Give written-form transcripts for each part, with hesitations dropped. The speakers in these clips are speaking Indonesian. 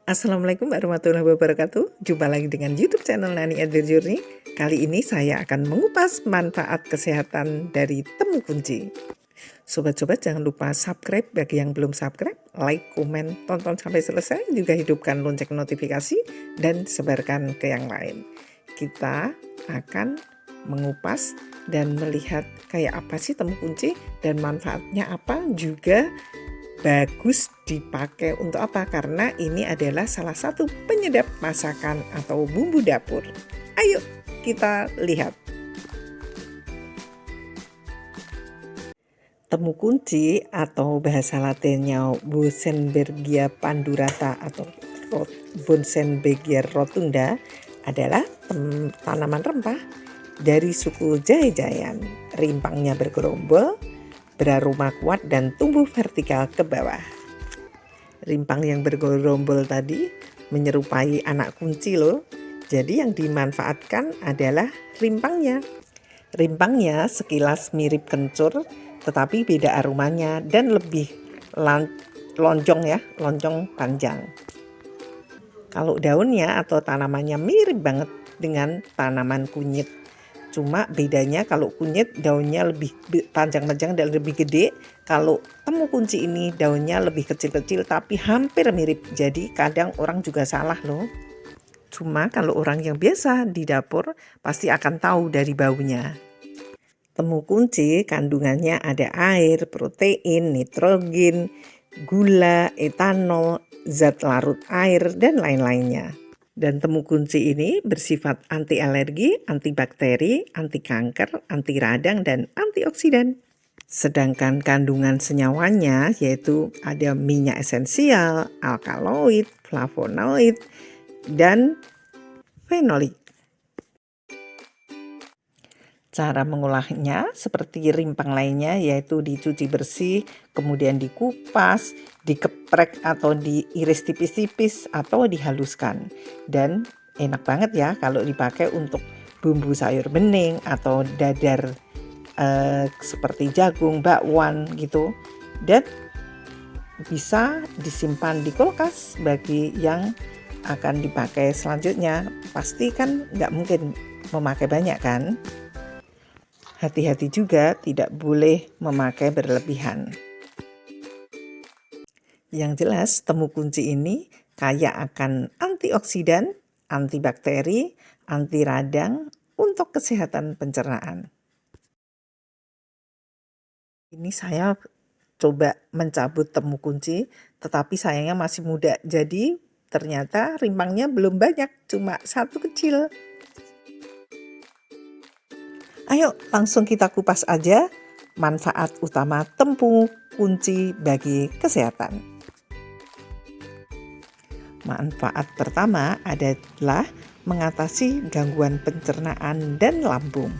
Assalamualaikum warahmatullahi wabarakatuh. Jumpa lagi dengan YouTube channel Nani Adventure Journey. Kali ini saya akan mengupas manfaat kesehatan dari temu kunci. Sobat-sobat jangan lupa subscribe bagi yang belum subscribe, like, komen, tonton sampai selesai, juga hidupkan lonceng notifikasi dan sebarkan ke yang lain. Kita akan mengupas dan melihat kayak apa sih temu kunci dan manfaatnya apa, juga bagus dipakai untuk apa? Karena ini adalah salah satu penyedap masakan atau bumbu dapur. Ayo kita lihat. Temu kunci atau bahasa latinnya Boesenbergia pandurata atau Boesenbergia rotunda adalah tanaman rempah dari suku jahe-jahean. Rimpangnya bergerombol, beraroma kuat dan tumbuh vertikal ke bawah. Rimpang yang bergerombol tadi menyerupai anak kunci loh. Jadi yang dimanfaatkan adalah rimpangnya. Rimpangnya sekilas mirip kencur, tetapi beda aromanya dan lebih lonjong panjang. Kalau daunnya atau tanamannya mirip banget dengan tanaman kunyit. Cuma bedanya kalau kunyit daunnya lebih panjang-panjang dan lebih gede. Kalau temu kunci ini daunnya lebih kecil-kecil tapi hampir mirip. Jadi kadang orang juga salah loh. Cuma kalau orang yang biasa di dapur pasti akan tahu dari baunya. Temu kunci kandungannya ada air, protein, nitrogen, gula, etanol, zat larut air, dan lain-lainnya. Dan temu kunci ini bersifat anti alergi, anti bakteri, anti kanker, anti radang, dan antioksidan. Sedangkan kandungan senyawanya yaitu ada minyak esensial, alkaloid, flavonoid, dan fenolik. Cara mengolahnya seperti rimpang lainnya yaitu dicuci bersih, kemudian dikupas, dikeprek atau diiris tipis-tipis atau dihaluskan. Dan enak banget ya kalau dipakai untuk bumbu sayur bening atau dadar seperti jagung, bakwan gitu. Dan bisa disimpan di kulkas bagi yang akan dipakai selanjutnya. Pasti kan nggak mungkin memakai banyak kan? Hati-hati juga tidak boleh memakai berlebihan. Yang jelas temu kunci ini kaya akan antioksidan, antibakteri, anti radang untuk kesehatan pencernaan. Ini saya coba mencabut temu kunci, tetapi sayangnya masih muda. Jadi ternyata rimpangnya belum banyak, cuma satu kecil. Ayo langsung kita kupas aja manfaat utama temu kunci bagi kesehatan. Manfaat pertama adalah mengatasi gangguan pencernaan dan lambung.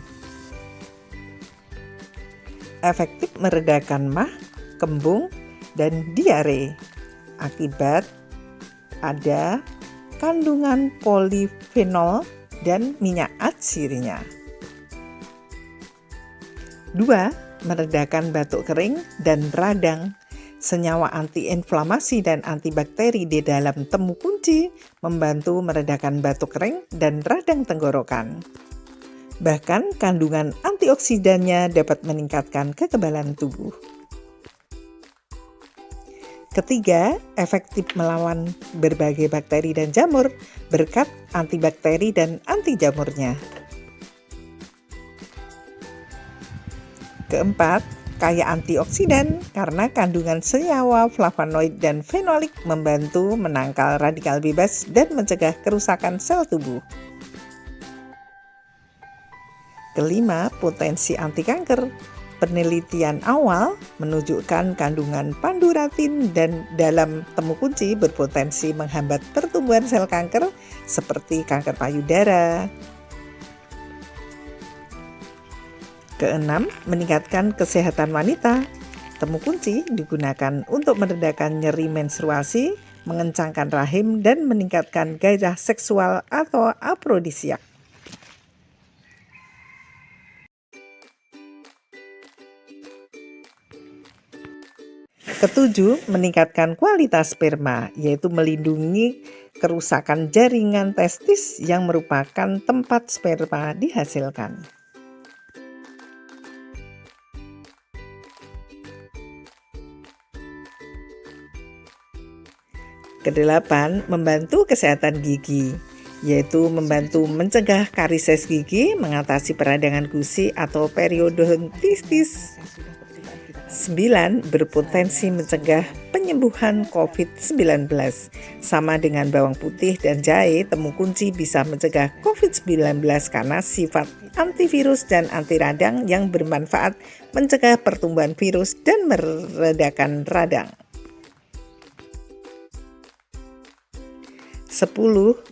Efektif meredakan mah, kembung, dan diare akibat ada kandungan polifenol dan minyak atsirinya. 2. Meredakan batuk kering dan radang. Senyawa antiinflamasi dan antibakteri di dalam temu kunci membantu meredakan batuk kering dan radang tenggorokan. Bahkan kandungan antioksidannya dapat meningkatkan kekebalan tubuh. Ketiga, efektif melawan berbagai bakteri dan jamur berkat antibakteri dan anti jamurnya. Keempat, kaya antioksidan karena kandungan senyawa flavonoid dan fenolik membantu menangkal radikal bebas dan mencegah kerusakan sel tubuh. Kelima, potensi anti kanker. Penelitian awal menunjukkan kandungan panduratin dan dalam temu kunci berpotensi menghambat pertumbuhan sel kanker seperti kanker payudara. Keenam, meningkatkan kesehatan wanita. Temu kunci digunakan untuk meredakan nyeri menstruasi, mengencangkan rahim, dan meningkatkan gairah seksual atau afrodisiak. Ketujuh, meningkatkan kualitas sperma, yaitu melindungi kerusakan jaringan testis yang merupakan tempat sperma dihasilkan. Kedelapan, membantu kesehatan gigi, yaitu membantu mencegah karises gigi, mengatasi peradangan gusi atau periodontitis. 9. Berpotensi mencegah penyembuhan COVID-19. Sama dengan bawang putih dan jahe, temu kunci bisa mencegah COVID-19 karena sifat antivirus dan anti radang yang bermanfaat mencegah pertumbuhan virus dan meredakan radang. 10.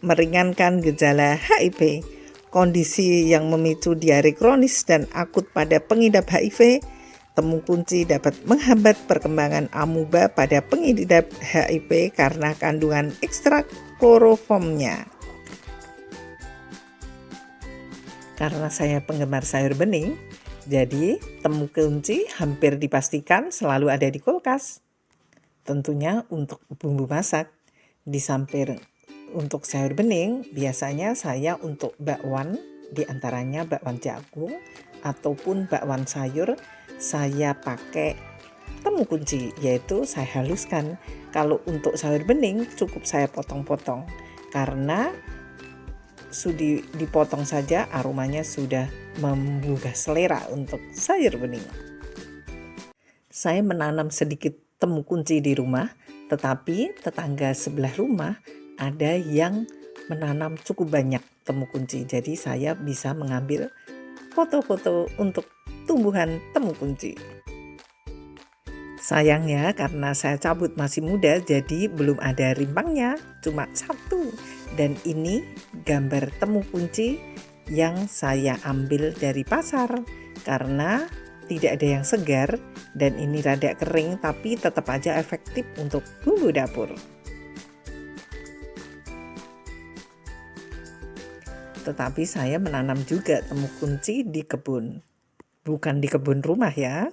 Meringankan gejala HIV. Kondisi yang memicu diare kronis dan akut pada pengidap HIV. Temu kunci dapat menghambat perkembangan amuba pada pengidap HIV karena kandungan ekstrak kloroformnya. Karena saya penggemar sayur bening, jadi temu kunci hampir dipastikan selalu ada di kulkas. Tentunya untuk bumbu masak. Di samping untuk sayur bening, biasanya saya untuk bakwan, diantaranya bakwan jagung ataupun bakwan sayur, saya pakai temu kunci, yaitu saya haluskan. Kalau untuk sayur bening cukup saya potong-potong, karena sudah dipotong saja aromanya sudah menggugah selera untuk sayur bening. Saya menanam sedikit temu kunci di rumah, tetapi tetangga sebelah rumah ada yang menanam cukup banyak temu kunci, jadi saya bisa mengambil foto-foto untuk tumbuhan temu kunci. Sayangnya karena saya cabut masih muda, jadi belum ada rimpangnya, cuma satu. Dan ini gambar temu kunci yang saya ambil dari pasar, karena tidak ada yang segar dan ini rada kering, tapi tetap aja efektif untuk bumbu dapur. Tetapi saya menanam juga temu kunci di kebun, bukan di kebun rumah ya.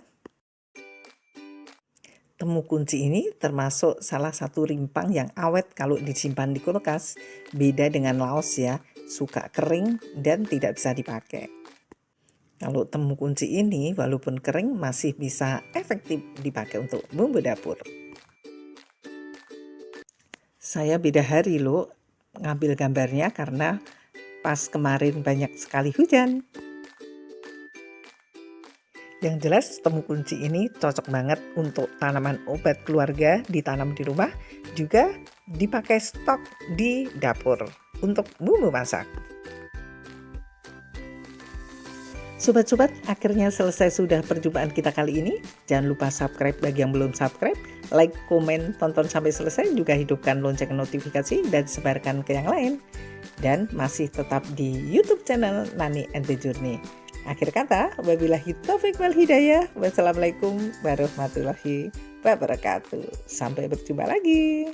Temu kunci ini termasuk salah satu rimpang yang awet kalau disimpan di kulkas. Beda dengan laos ya, suka kering dan tidak bisa dipakai. Kalau temu kunci ini walaupun kering masih bisa efektif dipakai untuk bumbu dapur. Saya beda hari loh ngambil gambarnya karena pas kemarin banyak sekali hujan. Yang jelas temu kunci ini cocok banget untuk tanaman obat keluarga, ditanam di rumah, juga dipakai stok di dapur untuk bumbu masak. Sobat-sobat, akhirnya selesai sudah perjumpaan kita kali ini. Jangan lupa subscribe bagi yang belum subscribe, like, komen, tonton sampai selesai, juga hidupkan lonceng notifikasi dan sebarkan ke yang lain. Dan masih tetap di YouTube channel Nani and the Journey. Akhir kata, wabillahi taufiq wal hidayah. Wassalamualaikum warahmatullahi wabarakatuh. Sampai berjumpa lagi.